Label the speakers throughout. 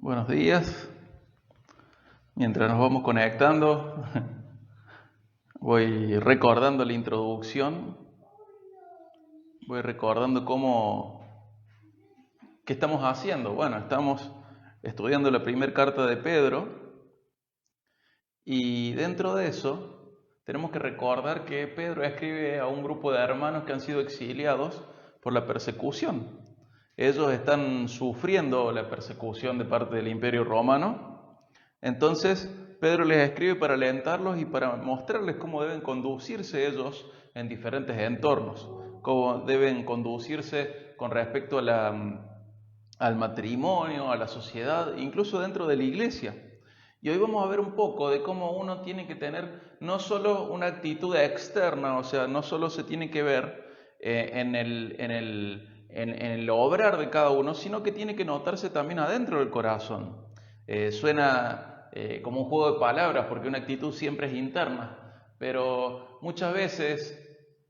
Speaker 1: Buenos días. Mientras nos vamos conectando, voy recordando la introducción, voy recordando qué estamos haciendo. Bueno, estamos estudiando la primera carta de Pedro y dentro de eso tenemos que recordar que Pedro escribe a un grupo de hermanos que han sido exiliados por la persecución. Ellos están sufriendo la persecución de parte del Imperio Romano. Entonces, Pedro les escribe para alentarlos y para mostrarles cómo deben conducirse ellos en diferentes entornos, cómo deben conducirse con respecto al matrimonio, a la sociedad, incluso dentro de la iglesia. Y hoy vamos a ver un poco de cómo uno tiene que tener no solo una actitud externa, o sea, no solo se tiene que ver en el obrar de cada uno, sino que tiene que notarse también adentro del corazón. Suena como un juego de palabras, porque una actitud siempre es interna, pero muchas veces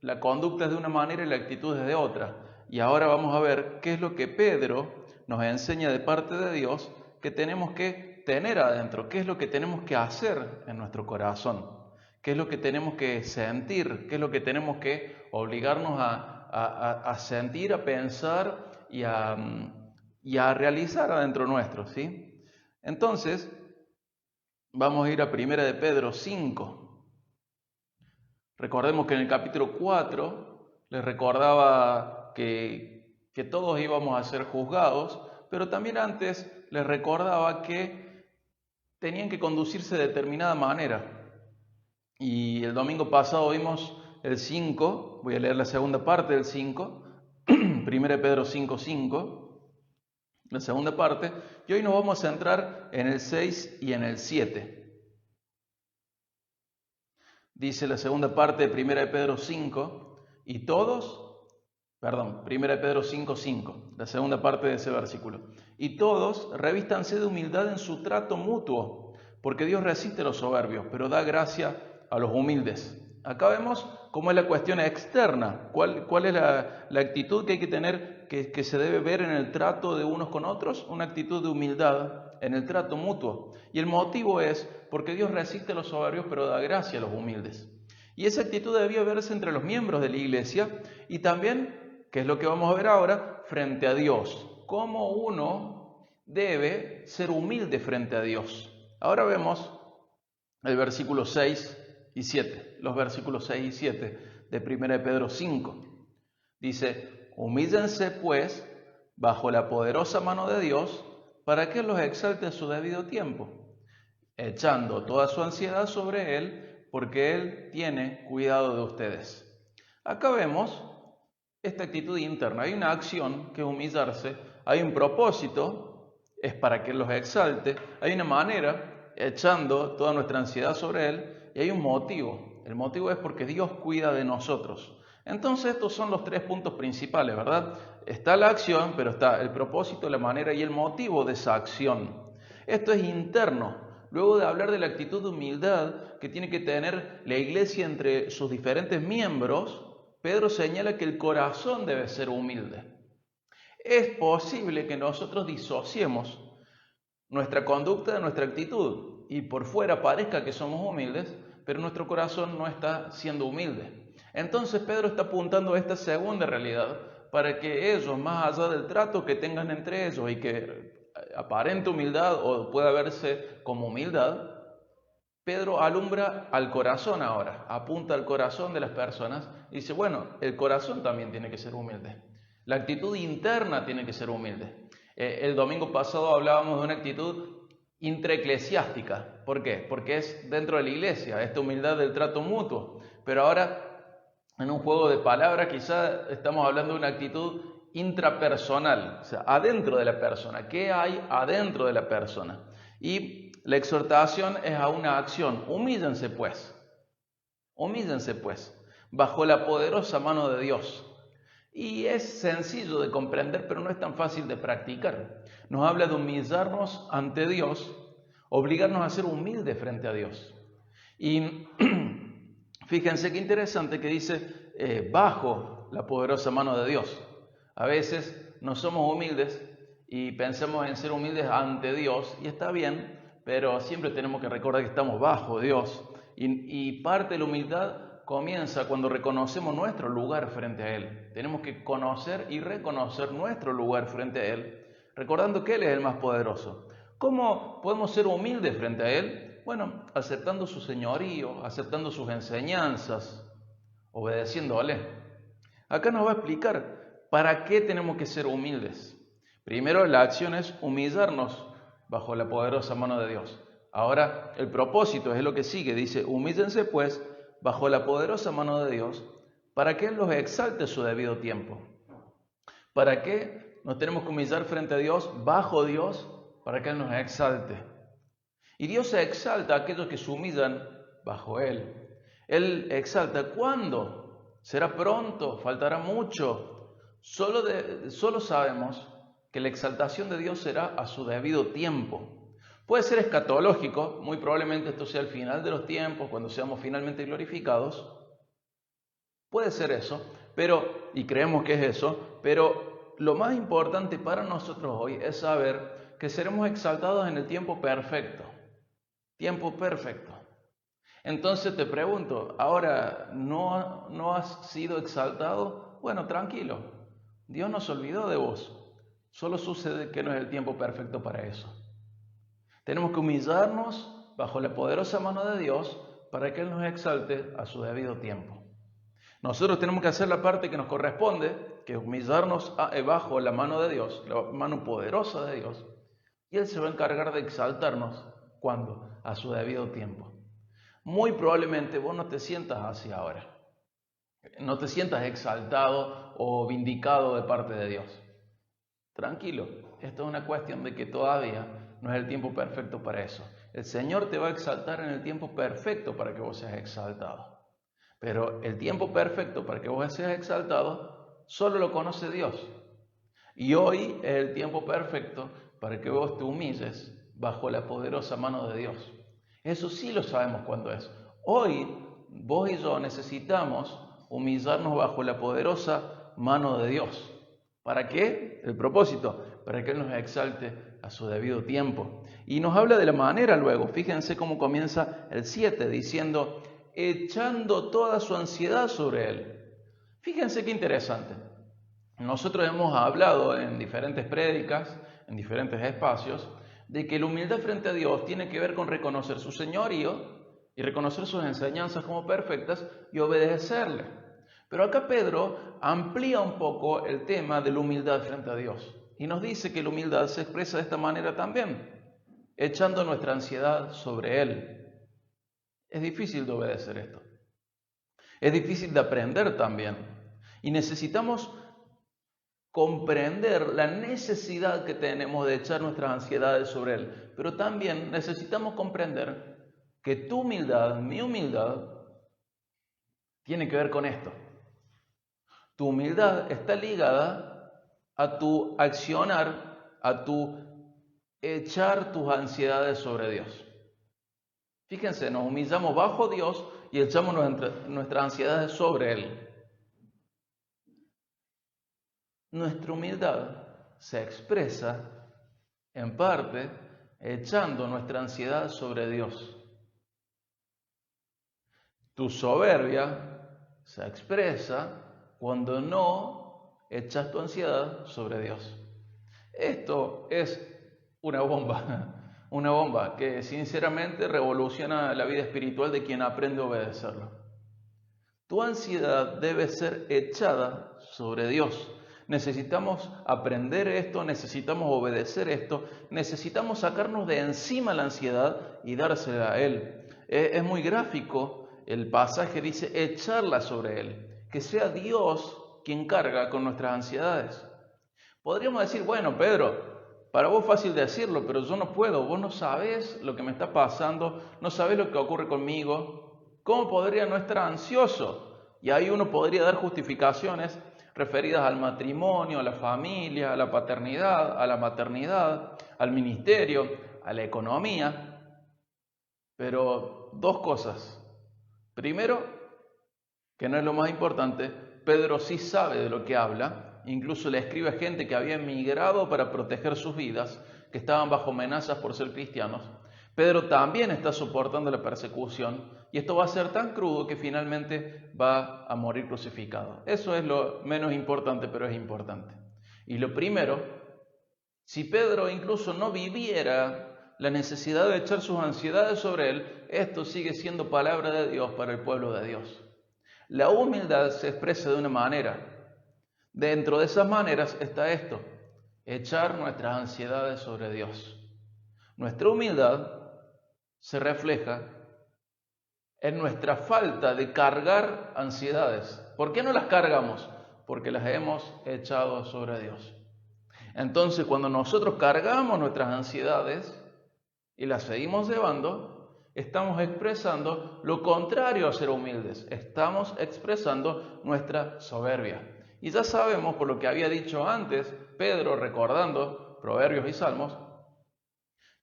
Speaker 1: la conducta es de una manera y la actitud es de otra. Y ahora vamos a ver qué es lo que Pedro nos enseña de parte de Dios que tenemos que tener adentro, qué es lo que tenemos que hacer en nuestro corazón, qué es lo que tenemos que sentir, qué es lo que tenemos que obligarnos a sentir, a pensar y a realizar adentro nuestro, ¿sí? Entonces, vamos a ir a 1 de Pedro 5. Recordemos que en el capítulo 4 les recordaba que todos íbamos a ser juzgados, pero también antes les recordaba que tenían que conducirse de determinada manera. Y el domingo pasado vimos el 5, voy a leer la segunda parte del 5, 1 de Pedro 5:5, la segunda parte, y hoy nos vamos a centrar en el 6 y en el 7. Dice la segunda parte de 1 de Pedro 5, y todos, perdón, 1 de Pedro 5:5, la segunda parte de ese versículo, y todos revístanse de humildad en su trato mutuo, porque Dios resiste a los soberbios, pero da gracia a los humildes. Acá vemos cómo es la cuestión externa, cuál es la actitud que hay que tener, que se debe ver en el trato de unos con otros, una actitud de humildad en el trato mutuo. Y el motivo es porque Dios resiste a los soberbios, pero da gracia a los humildes. Y esa actitud debía verse entre los miembros de la iglesia y también, que es lo que vamos a ver ahora, frente a Dios. Cómo uno debe ser humilde frente a Dios. Ahora vemos el versículo 6 y 7, los versículos 6 y 7 de 1 de Pedro 5. Dice, humíllense pues bajo la poderosa mano de Dios para que Él los exalte a su debido tiempo, echando toda su ansiedad sobre Él, porque Él tiene cuidado de ustedes. Acá vemos esta actitud interna. Hay una acción que es humillarse, hay un propósito, es para que Él los exalte, hay una manera, echando toda nuestra ansiedad sobre Él, y hay un motivo. El motivo es porque Dios cuida de nosotros. Entonces estos son los tres puntos principales, ¿verdad? Está la acción, pero está el propósito, la manera y el motivo de esa acción. Esto es interno. Luego de hablar de la actitud de humildad que tiene que tener la iglesia entre sus diferentes miembros, Pedro señala que el corazón debe ser humilde. Es posible que nosotros disociemos nuestra conducta de nuestra actitud y por fuera parezca que somos humildes, pero nuestro corazón no está siendo humilde. Entonces Pedro está apuntando a esta segunda realidad para que ellos, más allá del trato que tengan entre ellos y que aparente humildad o pueda verse como humildad, Pedro alumbra al corazón ahora, apunta al corazón de las personas y dice, bueno, el corazón también tiene que ser humilde. La actitud interna tiene que ser humilde. El domingo pasado hablábamos de una actitud intraeclesiástica. ¿Por qué? Porque es dentro de la iglesia, esta humildad del trato mutuo. Pero ahora, en un juego de palabras, quizá estamos hablando de una actitud intrapersonal, o sea, adentro de la persona. ¿Qué hay adentro de la persona? Y la exhortación es a una acción. Humíllense pues, bajo la poderosa mano de Dios. Y es sencillo de comprender, pero no es tan fácil de practicar. Nos habla de humillarnos ante Dios, obligarnos a ser humildes frente a Dios. Y fíjense qué interesante que dice bajo la poderosa mano de Dios. A veces no somos humildes y pensemos en ser humildes ante Dios, y está bien, pero siempre tenemos que recordar que estamos bajo Dios, y parte de la humildad comienza cuando reconocemos nuestro lugar frente a Él. Tenemos que conocer y reconocer nuestro lugar frente a Él, recordando que Él es el más poderoso. ¿Cómo podemos ser humildes frente a Él? Bueno, aceptando su señorío, aceptando sus enseñanzas, obedeciéndole. Acá nos va a explicar para qué tenemos que ser humildes. Primero, la acción es humillarnos bajo la poderosa mano de Dios. Ahora, el propósito es lo que sigue. Dice, humíllense pues bajo la poderosa mano de Dios para que Él los exalte a su debido tiempo. ¿Para qué nos tenemos que humillar frente a Dios, bajo Dios, para que Él nos exalte? Y Dios se exalta a aquellos que se humillan bajo Él. Él exalta. ¿Cuándo? ¿Será pronto? ¿Faltará mucho? Solo sabemos que la exaltación de Dios será a su debido tiempo. Puede ser escatológico, muy probablemente esto sea el final de los tiempos, cuando seamos finalmente glorificados. Puede ser eso, y creemos que es eso, pero lo más importante para nosotros hoy es saber que seremos exaltados en el tiempo perfecto. Tiempo perfecto. Entonces te pregunto, ¿ahora no has sido exaltado? Bueno, tranquilo, Dios no se olvidó de vos. Solo sucede que no es el tiempo perfecto para eso. Tenemos que humillarnos bajo la poderosa mano de Dios para que Él nos exalte a su debido tiempo. Nosotros tenemos que hacer la parte que nos corresponde, que es humillarnos bajo la mano de Dios, la mano poderosa de Dios, y Él se va a encargar de exaltarnos. ¿Cuándo? A su debido tiempo. Muy probablemente vos no te sientas así ahora. No te sientas exaltado o vindicado de parte de Dios. Tranquilo, esto es una cuestión de que todavía no es el tiempo perfecto para eso. El Señor te va a exaltar en el tiempo perfecto para que vos seas exaltado. Pero el tiempo perfecto para que vos seas exaltado solo lo conoce Dios. Y hoy es el tiempo perfecto para que vos te humilles bajo la poderosa mano de Dios. Eso sí lo sabemos cuándo es. Hoy vos y yo necesitamos humillarnos bajo la poderosa mano de Dios. ¿Para qué? El propósito, para que Él nos exalte a su debido tiempo. Y nos habla de la manera luego. Fíjense cómo comienza el 7 diciendo, echando toda su ansiedad sobre Él. Fíjense qué interesante. Nosotros hemos hablado en diferentes prédicas, en diferentes espacios, de que la humildad frente a Dios tiene que ver con reconocer su señorío y reconocer sus enseñanzas como perfectas y obedecerle. Pero acá Pedro amplía un poco el tema de la humildad frente a Dios y nos dice que la humildad se expresa de esta manera también, echando nuestra ansiedad sobre Él. Es difícil de obedecer esto. Es difícil de aprender también. Y necesitamos comprender la necesidad que tenemos de echar nuestras ansiedades sobre Él. Pero también necesitamos comprender que tu humildad, mi humildad, tiene que ver con esto. Tu humildad está ligada a tu accionar, a tu echar tus ansiedades sobre Dios. Fíjense, nos humillamos bajo Dios y echamos nuestras ansiedades sobre Él. Nuestra humildad se expresa, en parte, echando nuestra ansiedad sobre Dios. Tu soberbia se expresa cuando no echas tu ansiedad sobre Dios. Esto es una bomba que sinceramente revoluciona la vida espiritual de quien aprende a obedecerlo. Tu ansiedad debe ser echada sobre Dios. Necesitamos aprender esto, necesitamos obedecer esto, necesitamos sacarnos de encima la ansiedad y dársela a Él. Es muy gráfico, el pasaje dice echarla sobre Él, que sea Dios quien carga con nuestras ansiedades. Podríamos decir, bueno, Pedro, para vos es fácil decirlo, pero yo no puedo, vos no sabés lo que me está pasando, no sabés lo que ocurre conmigo, ¿cómo podría no estar ansioso? Y ahí uno podría dar justificaciones referidas al matrimonio, a la familia, a la paternidad, a la maternidad, al ministerio, a la economía. Pero dos cosas. Primero, que no es lo más importante, Pedro sí sabe de lo que habla Incluso le escribe a gente que había emigrado para proteger sus vidas, que estaban bajo amenazas por ser cristianos. Pedro también está soportando la persecución y esto va a ser tan crudo que finalmente va a morir crucificado. Eso es lo menos importante, pero es importante. Y lo primero, si Pedro incluso no viviera la necesidad de echar sus ansiedades sobre él, esto sigue siendo palabra de Dios para el pueblo de Dios. La humildad se expresa de una manera. Dentro de esas maneras está esto: echar nuestras ansiedades sobre Dios. Nuestra humildad se refleja en nuestra falta de cargar ansiedades. ¿Por qué no las cargamos? Porque las hemos echado sobre Dios. Entonces, cuando nosotros cargamos nuestras ansiedades y las seguimos llevando, estamos expresando lo contrario a ser humildes. Estamos expresando nuestra soberbia. Y ya sabemos, por lo que había dicho antes Pedro, recordando Proverbios y Salmos,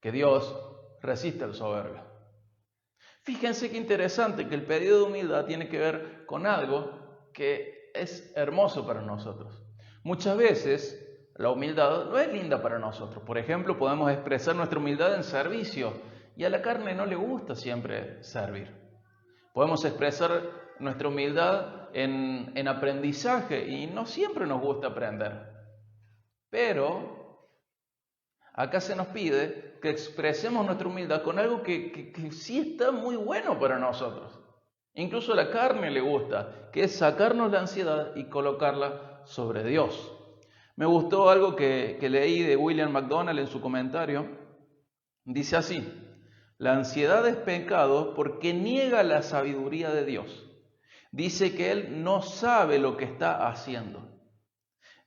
Speaker 1: que Dios resiste al soberbio. Fíjense qué interesante que el pedido de humildad tiene que ver con algo que es hermoso para nosotros. Muchas veces la humildad no es linda para nosotros. Por ejemplo, podemos expresar nuestra humildad en servicio y a la carne no le gusta siempre servir. Podemos expresar nuestra humildad en aprendizaje y no siempre nos gusta aprender. Pero acá se nos pide que expresemos nuestra humildad con algo que sí está muy bueno para nosotros. Incluso a la carne le gusta, que es sacarnos la ansiedad y colocarla sobre Dios. Me gustó algo que leí de William MacDonald en su comentario. Dice así: la ansiedad es pecado porque niega la sabiduría de Dios. Dice que Él no sabe lo que está haciendo.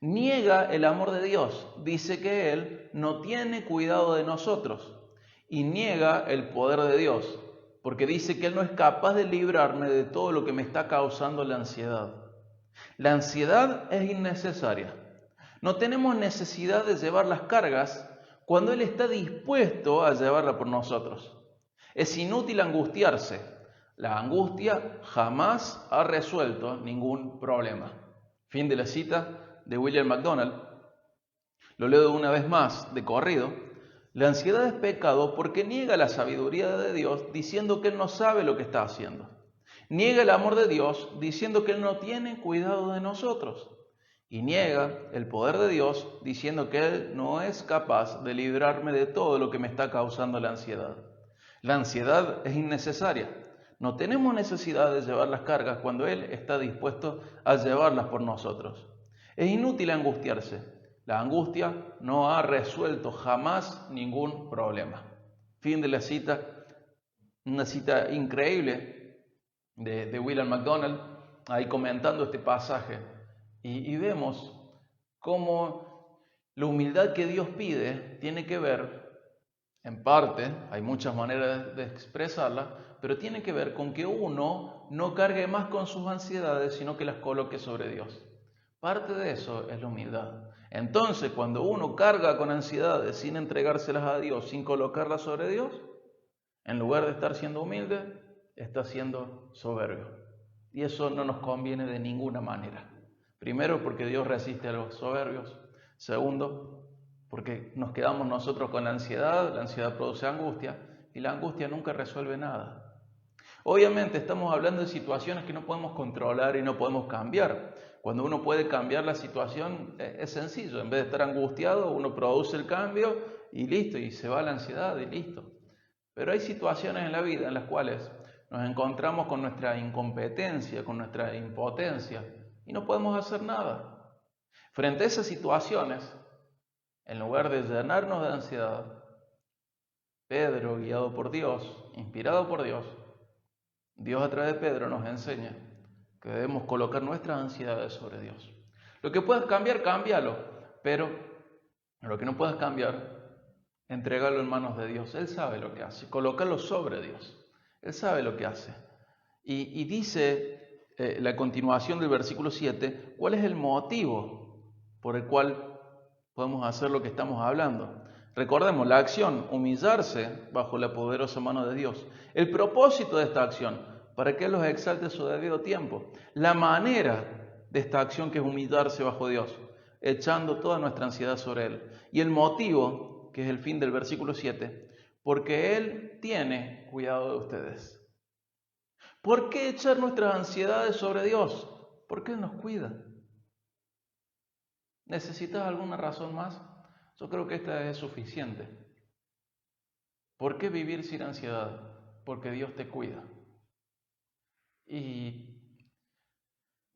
Speaker 1: Niega el amor de Dios, dice que Él no tiene cuidado de nosotros y niega el poder de Dios, porque dice que Él no es capaz de librarme de todo lo que me está causando la ansiedad. La ansiedad es innecesaria. No tenemos necesidad de llevar las cargas cuando Él está dispuesto a llevarla por nosotros. Es inútil angustiarse. La angustia jamás ha resuelto ningún problema. Fin de la cita de William MacDonald. Lo leo una vez más de corrido. La ansiedad es pecado porque niega la sabiduría de Dios diciendo que Él no sabe lo que está haciendo. Niega el amor de Dios diciendo que Él no tiene cuidado de nosotros. Y niega el poder de Dios diciendo que Él no es capaz de librarme de todo lo que me está causando la ansiedad. La ansiedad es innecesaria. No tenemos necesidad de llevar las cargas cuando Él está dispuesto a llevarlas por nosotros. Es inútil angustiarse. La angustia no ha resuelto jamás ningún problema. Fin de la cita. Una cita increíble de William MacDonald, ahí comentando este pasaje. Y vemos cómo la humildad que Dios pide tiene que ver, en parte, hay muchas maneras de expresarla, pero tiene que ver con que uno no cargue más con sus ansiedades, sino que las coloque sobre Dios. Parte de eso es la humildad. Entonces, cuando uno carga con ansiedades sin entregárselas a Dios, sin colocarlas sobre Dios, en lugar de estar siendo humilde, está siendo soberbio. Y eso no nos conviene de ninguna manera. Primero, porque Dios resiste a los soberbios. Segundo, porque nos quedamos nosotros con la ansiedad produce angustia, y la angustia nunca resuelve nada. Obviamente estamos hablando de situaciones que no podemos controlar y no podemos cambiar. Cuando uno puede cambiar la situación, es sencillo. En vez de estar angustiado, uno produce el cambio y listo, y se va la ansiedad y listo. Pero hay situaciones en la vida en las cuales nos encontramos con nuestra incompetencia, con nuestra impotencia, y no podemos hacer nada. Frente a esas situaciones, en lugar de llenarnos de ansiedad, Pedro, guiado por Dios, inspirado por Dios, Dios a través de Pedro nos enseña que debemos colocar nuestras ansiedades sobre Dios. Lo que puedas cambiar, cámbialo, pero lo que no puedas cambiar, entregalo en manos de Dios. Él sabe lo que hace, colócalo sobre Dios. Él sabe lo que hace. Y dice la continuación del versículo 7, ¿cuál es el motivo por el cual podemos hacer lo que estamos hablando? Recordemos, la acción, humillarse bajo la poderosa mano de Dios. El propósito de esta acción, para que Él los exalte a su debido tiempo. La manera de esta acción, que es humillarse bajo Dios, echando toda nuestra ansiedad sobre Él. Y el motivo, que es el fin del versículo 7, porque Él tiene cuidado de ustedes. ¿Por qué echar nuestras ansiedades sobre Dios? Porque Él nos cuida. ¿Necesitas alguna razón más? Yo creo que esta es suficiente. ¿Por qué vivir sin ansiedad? Porque Dios te cuida. Y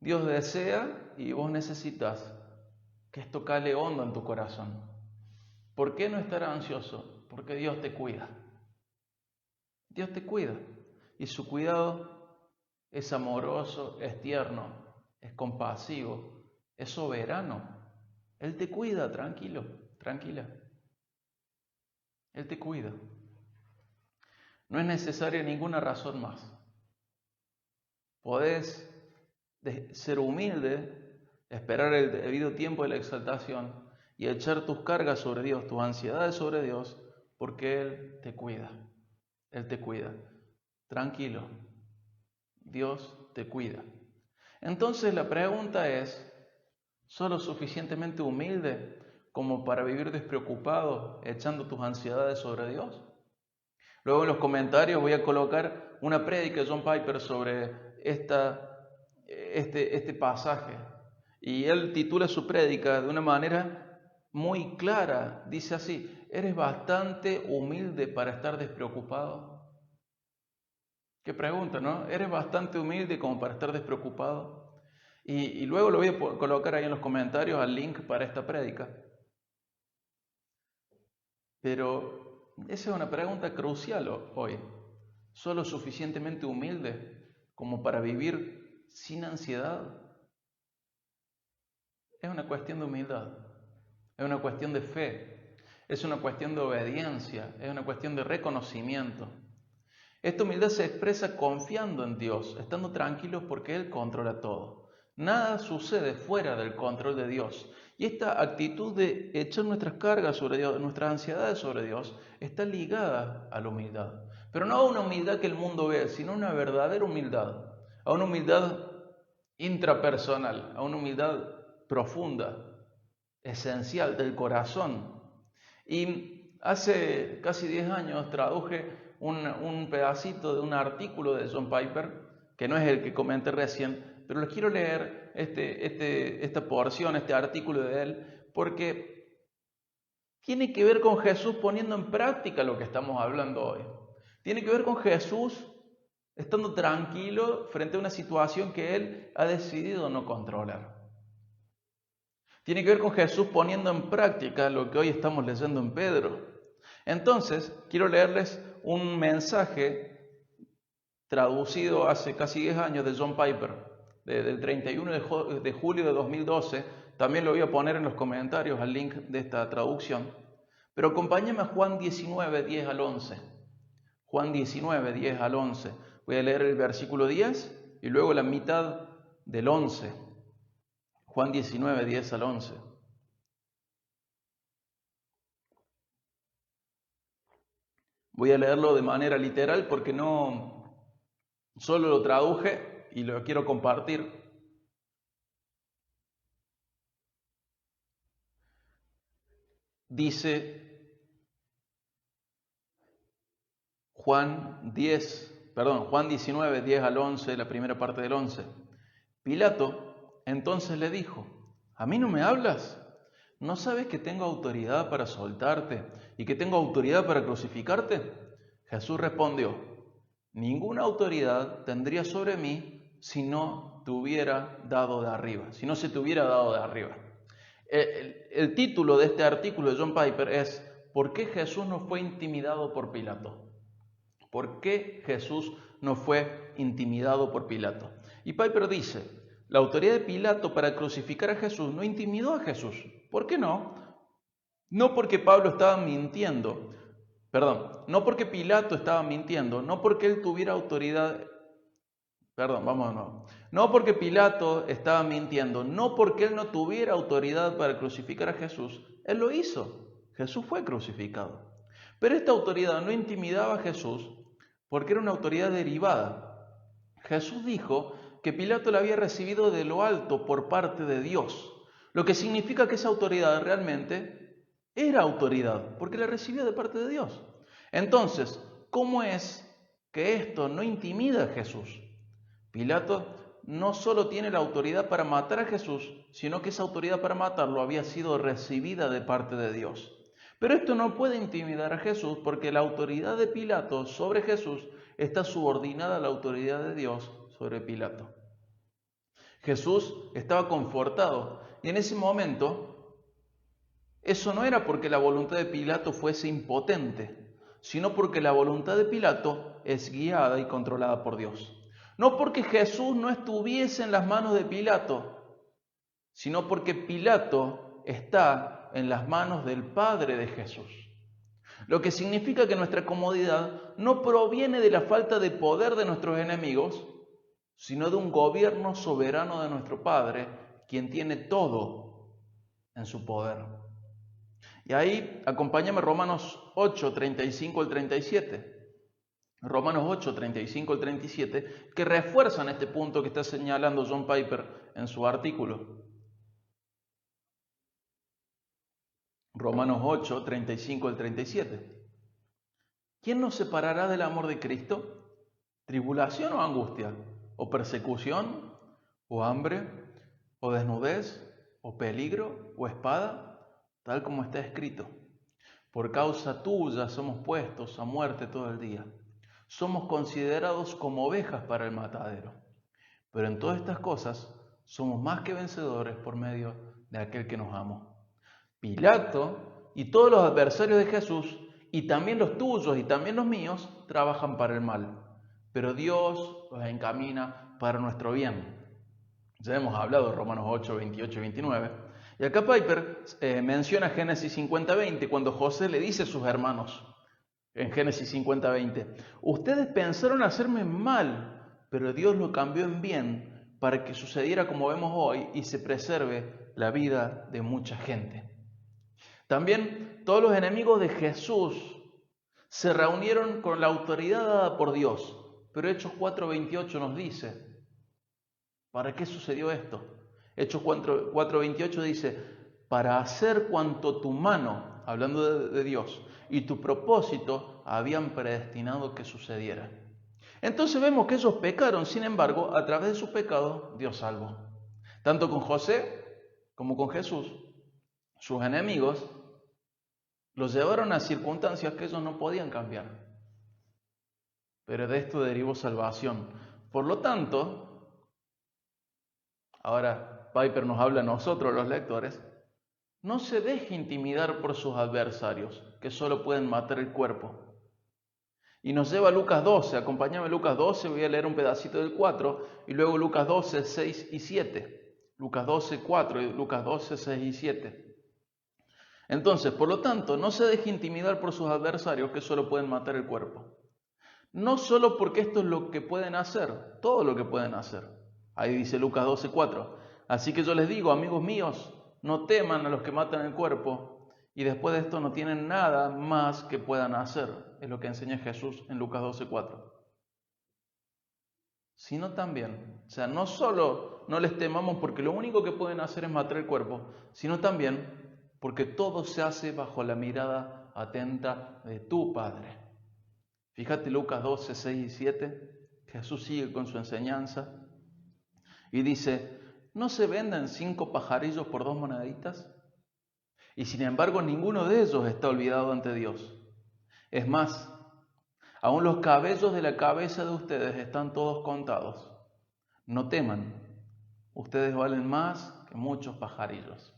Speaker 1: Dios desea y vos necesitas que esto cale hondo en tu corazón. ¿Por qué no estar ansioso? Porque Dios te cuida. Dios te cuida. Y su cuidado es amoroso, es tierno, es compasivo, es soberano. Él te cuida, tranquilo, tranquila. Él te cuida. No es necesaria ninguna razón más. Podés ser humilde, esperar el debido tiempo de la exaltación y echar tus cargas sobre Dios, tus ansiedades sobre Dios, porque Él te cuida. Él te cuida. Tranquilo. Dios te cuida. Entonces la pregunta es, ¿sos lo suficientemente humilde como para vivir despreocupado, echando tus ansiedades sobre Dios? Luego en los comentarios voy a colocar una prédica de John Piper sobre este pasaje. Y él titula su prédica de una manera muy clara. Dice así: ¿eres bastante humilde para estar despreocupado? Qué pregunta, ¿no? ¿Eres bastante humilde como para estar despreocupado? Y luego lo voy a colocar ahí en los comentarios al link para esta prédica. Pero esa es una pregunta crucial hoy. ¿Sos lo suficientemente humilde como para vivir sin ansiedad? Es una cuestión de humildad, es una cuestión de fe, es una cuestión de obediencia, es una cuestión de reconocimiento. Esta humildad se expresa confiando en Dios, estando tranquilos porque Él controla todo. Nada sucede fuera del control de Dios. Y esta actitud de echar nuestras cargas sobre Dios, nuestras ansiedades sobre Dios, está ligada a la humildad. Pero no a una humildad que el mundo ve, sino a una verdadera humildad, a una humildad intrapersonal, a una humildad profunda, esencial del corazón. Y hace casi 10 años traduje un pedacito de un artículo de John Piper, que no es el que comenté recién, pero les quiero leer esta porción, este artículo de él, porque tiene que ver con Jesús poniendo en práctica lo que estamos hablando hoy. Tiene que ver con Jesús estando tranquilo frente a una situación que Él ha decidido no controlar. Tiene que ver con Jesús poniendo en práctica lo que hoy estamos leyendo en Pedro. Entonces, quiero leerles un mensaje traducido hace casi 10 años de John Piper, del 31 de julio de 2012. También lo voy a poner en los comentarios al link de esta traducción. Pero acompáñame a Juan 19, 10 al 11. Juan 19, 10 al 11. Voy a leer el versículo 10 y luego la mitad del 11. Juan 19, 10 al 11. Voy a leerlo de manera literal porque no solo lo traduje y lo quiero compartir. Dice Juan 19, 10 al 11, la primera parte del 11. Pilato entonces le dijo: ¿a mí no me hablas? ¿No sabes que tengo autoridad para soltarte y que tengo autoridad para crucificarte? Jesús respondió: ninguna autoridad tendría sobre mí si no te hubiera dado de arriba, si no se te hubiera dado de arriba. El título de este artículo de John Piper es: ¿por qué Jesús no fue intimidado por Pilato? ¿Por qué Jesús no fue intimidado por Pilato? Y Piper dice: la autoridad de Pilato para crucificar a Jesús no intimidó a Jesús. ¿Por qué no? No porque Pablo estaba mintiendo, no porque Pilato estaba mintiendo, no porque él tuviera autoridad, no porque Pilato estaba mintiendo, no porque él no tuviera autoridad para crucificar a Jesús, él lo hizo. Jesús fue crucificado. Pero esta autoridad no intimidaba a Jesús porque era una autoridad derivada. Jesús dijo que Pilato la había recibido de lo alto por parte de Dios. Lo que significa que esa autoridad realmente era autoridad, porque la recibió de parte de Dios. Entonces, ¿cómo es que esto no intimida a Jesús? Pilato no solo tiene la autoridad para matar a Jesús, sino que esa autoridad para matarlo había sido recibida de parte de Dios. Pero esto no puede intimidar a Jesús porque la autoridad de Pilato sobre Jesús está subordinada a la autoridad de Dios sobre Pilato. Jesús estaba confortado y en ese momento eso no era porque la voluntad de Pilato fuese impotente, sino porque la voluntad de Pilato es guiada y controlada por Dios. No porque Jesús no estuviese en las manos de Pilato, sino porque Pilato está en las manos del Padre de Jesús. Lo que significa que nuestra comodidad no proviene de la falta de poder de nuestros enemigos, sino de un gobierno soberano de nuestro Padre, quien tiene todo en su poder. Y ahí acompáñame Romanos 8, 35 al 37. Romanos 8, 35 al 37, que refuerzan este punto que está señalando John Piper en su artículo. Romanos 8, 35 al 37. ¿Quién nos separará del amor de Cristo? ¿Tribulación o angustia? ¿O persecución? ¿O hambre? ¿O desnudez? ¿O peligro? ¿O espada? Tal como está escrito. Por causa tuya somos puestos a muerte todo el día. Somos considerados como ovejas para el matadero. Pero en todas estas cosas somos más que vencedores por medio de aquel que nos amó. Pilato y todos los adversarios de Jesús, y también los tuyos y también los míos, trabajan para el mal, pero Dios los encamina para nuestro bien. Ya hemos hablado de Romanos 8, 28 y 29. Y acá Piper menciona Génesis 50, 20, cuando José le dice a sus hermanos, en Génesis 50, 20, ustedes pensaron hacerme mal, pero Dios lo cambió en bien para que sucediera como vemos hoy y se preserve la vida de mucha gente. También todos los enemigos de Jesús se reunieron con la autoridad dada por Dios. Pero Hechos 4:28 nos dice, ¿para qué sucedió esto? Hechos 4:28 dice, para hacer cuanto tu mano, hablando de Dios, y tu propósito habían predestinado que sucediera. Entonces vemos que ellos pecaron, sin embargo, a través de sus pecados, Dios salvó. Tanto con José como con Jesús, sus enemigos los llevaron a circunstancias que ellos no podían cambiar. Pero de esto derivó salvación. Por lo tanto, ahora Piper nos habla a nosotros, los lectores, no se deje intimidar por sus adversarios, que solo pueden matar el cuerpo. Y nos lleva a Lucas 12, acompáñame a Lucas 12, voy a leer un pedacito del 4, y luego Lucas 12, 6 y 7. Lucas 12, 4 y Lucas 12, 6 y 7. Entonces, por lo tanto, no se deje intimidar por sus adversarios que solo pueden matar el cuerpo. No solo porque esto es lo que pueden hacer, todo lo que pueden hacer. Ahí dice Lucas 12, 4. Así que yo les digo, amigos míos, no teman a los que matan el cuerpo y después de esto no tienen nada más que puedan hacer. Es lo que enseña Jesús en Lucas 12, 4. Sino también, o sea, no solo no les temamos porque lo único que pueden hacer es matar el cuerpo, sino también porque todo se hace bajo la mirada atenta de tu Padre. Fíjate Lucas 12, 6 y 7, Jesús sigue con su enseñanza y dice, ¿no se venden 5 pajarillos por 2 moneditas? Y sin embargo ninguno de ellos está olvidado ante Dios. Es más, aún los cabellos de la cabeza de ustedes están todos contados. No teman, ustedes valen más que muchos pajarillos.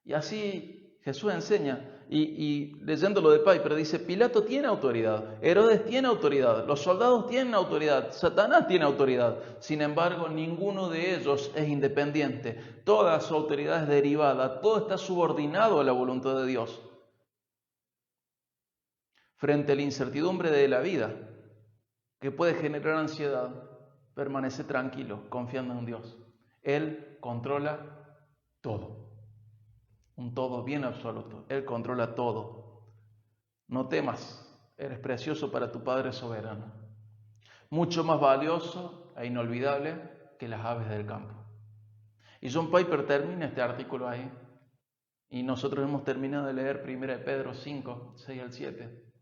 Speaker 1: Y así Jesús enseña, y leyendo lo de Piper dice, Pilato tiene autoridad, Herodes tiene autoridad, los soldados tienen autoridad, Satanás tiene autoridad. Sin embargo, ninguno de ellos es independiente. Toda su autoridad es derivada, todo está subordinado a la voluntad de Dios. Frente a la incertidumbre de la vida, que puede generar ansiedad, permanece tranquilo, confiando en Dios. Él controla todo. Un todo bien absoluto. Él controla todo. No temas, eres precioso para tu Padre soberano. Mucho más valioso e inolvidable que las aves del campo. Y John Piper termina este artículo ahí. Y nosotros hemos terminado de leer 1 Pedro 5, 6 al 7.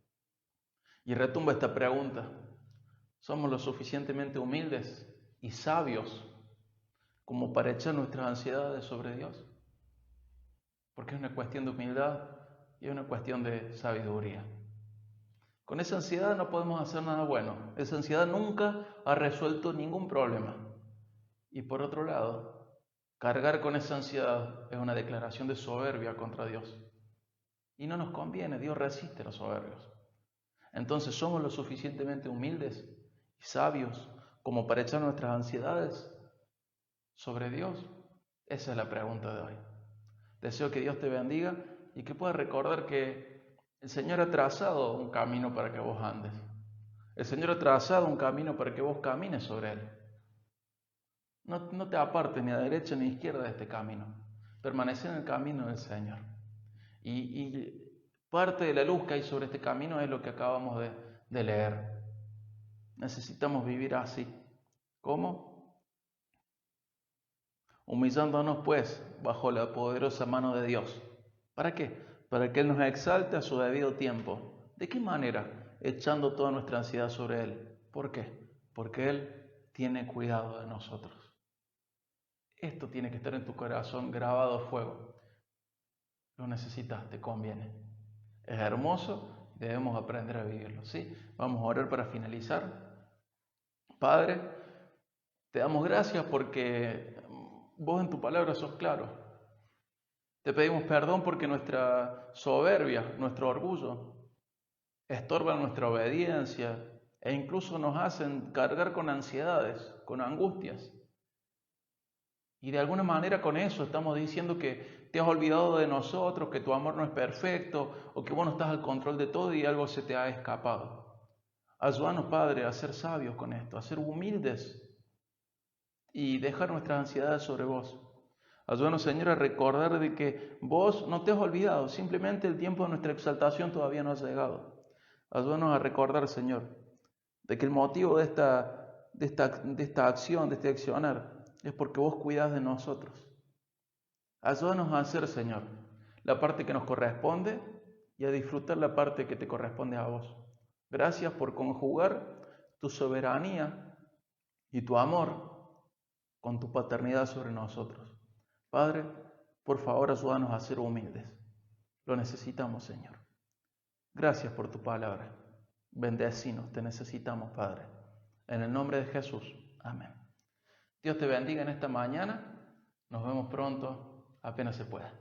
Speaker 1: Y retumba esta pregunta. ¿Somos lo suficientemente humildes y sabios como para echar nuestras ansiedades sobre Dios? Porque es una cuestión de humildad y es una cuestión de sabiduría. Con esa ansiedad no podemos hacer nada bueno. Esa ansiedad nunca ha resuelto ningún problema. Y por otro lado, cargar con esa ansiedad es una declaración de soberbia contra Dios. Y no nos conviene, Dios resiste a los soberbios. Entonces, ¿somos lo suficientemente humildes y sabios como para echar nuestras ansiedades sobre Dios? Esa es la pregunta de hoy. Deseo que Dios te bendiga y que puedas recordar que el Señor ha trazado un camino para que vos andes. El Señor ha trazado un camino para que vos camines sobre él. No te apartes ni a derecha ni a izquierda de este camino. Permanece en el camino del Señor. Y parte de la luz que hay sobre este camino es lo que acabamos de leer. Necesitamos vivir así. ¿Cómo? Humillándonos pues bajo la poderosa mano de Dios. ¿Para qué? Para que Él nos exalte a su debido tiempo. ¿De qué manera? Echando toda nuestra ansiedad sobre Él. ¿Por qué? Porque Él tiene cuidado de nosotros. Esto tiene que estar en tu corazón grabado a fuego. Lo necesitas, te conviene. Es hermoso, debemos aprender a vivirlo. ¿Sí? Vamos a orar para finalizar. Padre, te damos gracias porque vos en tu palabra sos claro. Te pedimos perdón porque nuestra soberbia, nuestro orgullo, estorban nuestra obediencia e incluso nos hacen cargar con ansiedades, con angustias. Y de alguna manera con eso estamos diciendo que te has olvidado de nosotros, que tu amor no es perfecto o que vos no estás al control de todo y algo se te ha escapado. Ayúdanos, Padre, a ser sabios con esto, a ser humildes y dejar nuestras ansiedades sobre vos. Ayúdanos, Señor, a recordar de que vos no te has olvidado, simplemente el tiempo de nuestra exaltación todavía no ha llegado. Ayúdanos a recordar, Señor, de que el motivo de esta acción, de este accionar, es porque vos cuidás de nosotros. Ayúdanos a hacer, Señor, la parte que nos corresponde y a disfrutar la parte que te corresponde a vos. Gracias por conjugar tu soberanía y tu amor con tu paternidad sobre nosotros. Padre, por favor, ayúdanos a ser humildes. Lo necesitamos, Señor. Gracias por tu palabra. Bendecinos, te necesitamos, Padre. En el nombre de Jesús. Amén. Dios te bendiga en esta mañana. Nos vemos pronto, apenas se pueda.